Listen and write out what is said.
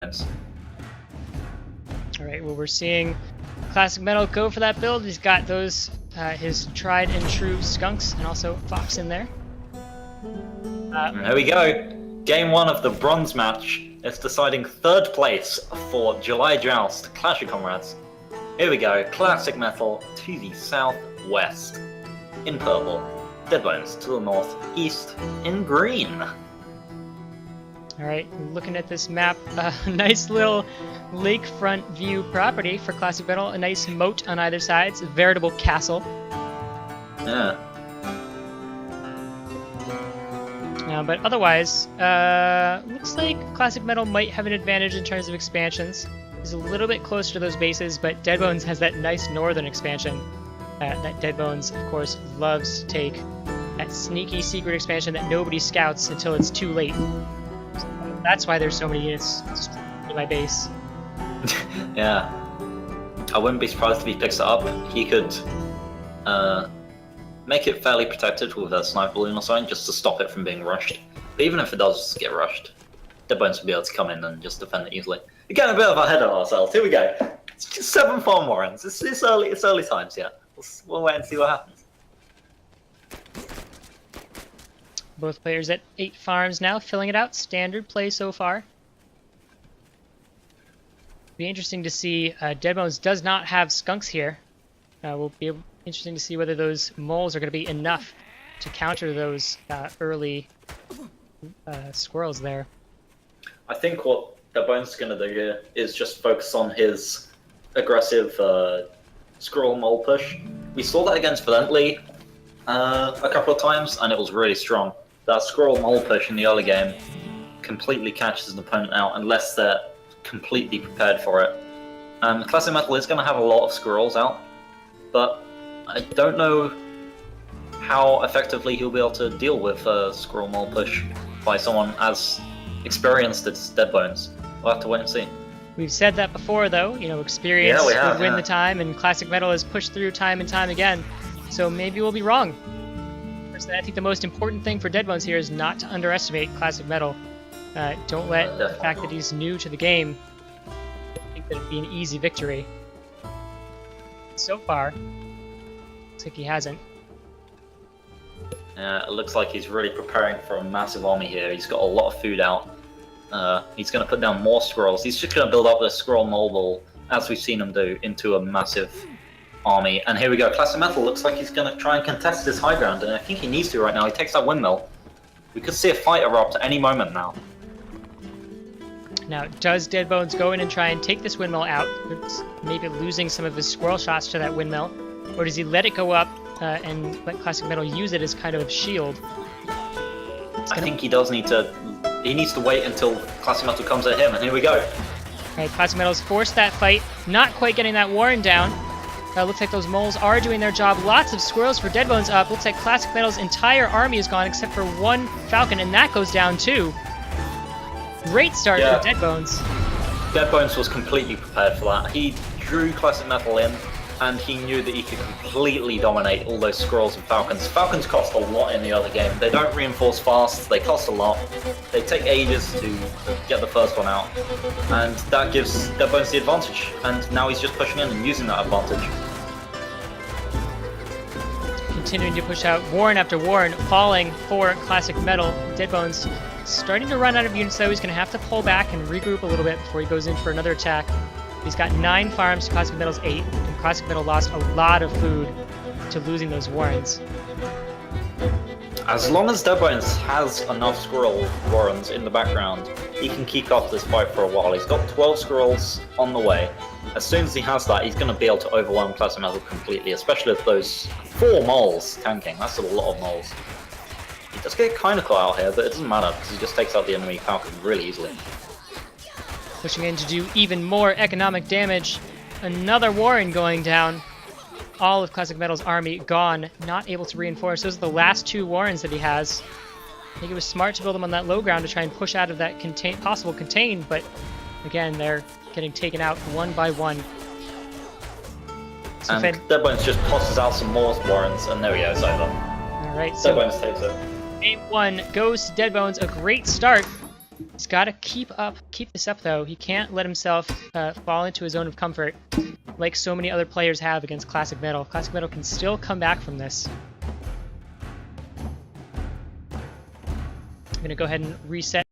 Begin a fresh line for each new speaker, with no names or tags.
Alright, well, we're seeing ClassicMetal go for that build. He's got those, his tried and true skunks and also Fox in there.
Here we go. Game 1 of the bronze match. It's deciding third place for July Joust, Clash of Comrades. Here we go. ClassicMetal to the southwest in purple. Deadbones to the northeast in green.
Alright, looking at this map, nice little lakefront view property for ClassicMetal. A nice moat on either side. It's a veritable castle.
Yeah.
But otherwise, looks like ClassicMetal might have an advantage in terms of expansions. He's a little bit closer to those bases, but Deadbones has that nice northern expansion that Deadbones, of course, loves to take. That sneaky secret expansion that nobody scouts until it's too late. So that's why there's so many units in my base.
Yeah. I wouldn't be surprised if he picks it up. He could make it fairly protected with a sniper balloon or something, just to stop it from being rushed. But even if it does get rushed, Deadbones will be able to come in and just defend it easily. We're getting a bit of ahead of ourselves. Here we go. It's just 7 farm warrants. It's early times yet. We'll wait and see what happens.
Both players at 8 farms now, filling it out. Standard play so far. Be interesting to see. Deadbones does not have skunks here. Will be interesting to see whether those moles are going to be enough to counter those early squirrels there.
I think what Deadbones is going to do here is just focus on his aggressive squirrel mole push. We saw that against Valently a couple of times, and it was really strong. That squirrel mole push in the early game completely catches an opponent out unless they're completely prepared for it. ClassicMetal is going to have a lot of squirrels out, but I don't know how effectively he'll be able to deal with a squirrel mole push by someone as experienced as Deadbones. We'll have to wait and see.
We've said that before, though. You know, experience would win the time, and ClassicMetal has pushed through time and time again. So maybe we'll be wrong. Personally, I think the most important thing for Deadbones here is not to underestimate ClassicMetal. Don't let the fact that he's new to the game think that it'd be an easy victory. So far, looks like he hasn't.
It looks like he's really preparing for a massive army here. He's got a lot of food out. He's going to put down more squirrels. He's just going to build up the squirrel mobile, as we've seen him do, into a massive army. And here we go. ClassicMetal looks like he's going to try and contest his high ground, and I think he needs to right now. He takes that windmill. We could see a fight erupt at any moment now.
Now, does Deadbones go in and try and take this windmill out, maybe losing some of his squirrel shots to that windmill? Or does he let it go up and let ClassicMetal use it as kind of a shield?
I think he does need to... He needs to wait until ClassicMetal comes at him, and here we go.
Alright, ClassicMetal's forced that fight, not quite getting that Warren down. Looks like those moles are doing their job. Lots of squirrels for Deadbones up. Looks like ClassicMetal's entire army is gone except for one Falcon, and that goes down too. Great start for Deadbones.
Deadbones was completely prepared for that. He drew ClassicMetal in, and he knew that he could completely dominate all those squirrels and Falcons. Falcons cost a lot in the other game. They don't reinforce fast, they cost a lot. They take ages to get the first one out. And that gives Deadbones the advantage. And now he's just pushing in and using that advantage.
Continuing to push out Warren after Warren, falling for ClassicMetal. Deadbones starting to run out of units though. He's going to have to pull back and regroup a little bit before he goes in for another attack. He's got 9 farms to ClassicMetal's 8, and ClassicMetal lost a lot of food to losing those Warrens.
As long as Deadbones has enough squirrel Warrens in the background, he can keep up this fight for a while. He's got 12 squirrels on the way. As soon as he has that, he's going to be able to overwhelm ClassicMetal completely, especially with those 4 moles tanking. That's a lot of moles. He does get kind of caught out here, but it doesn't matter because he just takes out the enemy Falcon really easily.
Pushing in to do even more economic damage. Another Warren going down. All of ClassicMetal's army gone, not able to reinforce. Those are the last 2 Warrens that he has. I think it was smart to build them on that low ground to try and push out of that possible contain, but again, they're getting taken out one by one. So
and Deadbones just tosses out some more Warrens, and there we go, it's over.
Alright, so
Deadbones takes it.
Game 1 goes to Deadbones, a great start. He's got to keep this up though. He can't let himself fall into a zone of comfort like so many other players have against Classic Metal. Classic Metal can still come back from this. I'm gonna go ahead and reset